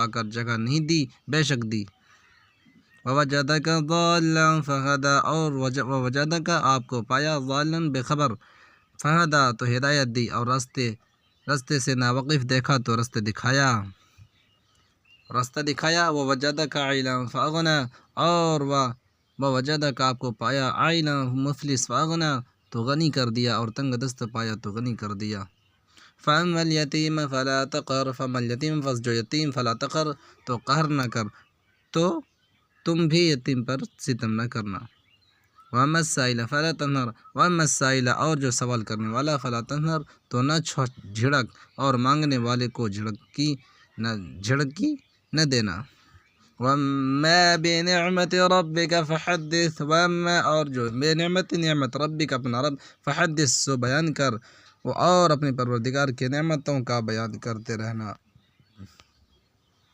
پا کر جگہ نہیں دی، بے شک دی۔ وَوَجَدَكَ ضَالًّا فَهَدَىٰ، اور وَوَجَدَكَ آپ کو پایا ضَالًّا بے خبر، فَهَدَىٰ تو ہدایت دی، اور رستے سے ناوقف دیکھا تو رستے دکھایا۔ وَوَجَدَكَ عَائِلًا فَأَغْنَىٰ، اور وَوَجَدَكَ آپ کو پایا عَائِلًا مفلس، فَأَغْنَىٰ تو غنی کر دیا، اور تنگ دست پایا تو غنی کر دیا۔ فَأَمَّا الْيَتِيمَ فَلَا تَقْهَرْ، فَأَمَّا الْيَتِيمَ پس جو یتیم، فَلَا تَقْهَرْ تو قہر نہ کر، تو تم بھی یتیم پر ستم نہ کرنا۔ وَأَمَّا السَّائِلَ فَلَا تَنْهَرْ، وَأَمَّا السَّائِلَ اور جو سوال کرنے والا، فَلَا تَنْهَرْ تو نہ جھڑک، اور مانگنے والے کو جھڑکی نہ دینا۔ وَأَمَّا بِنِعْمَةِ رَبِّكَ فَحَدِّثْ، وَأَمَّا اور جو نعمت ربک اپنا رب، فحدث سو بیان کر، اور اپنے پروردگار کی نعمتوں کا بیان کرتے رہنا۔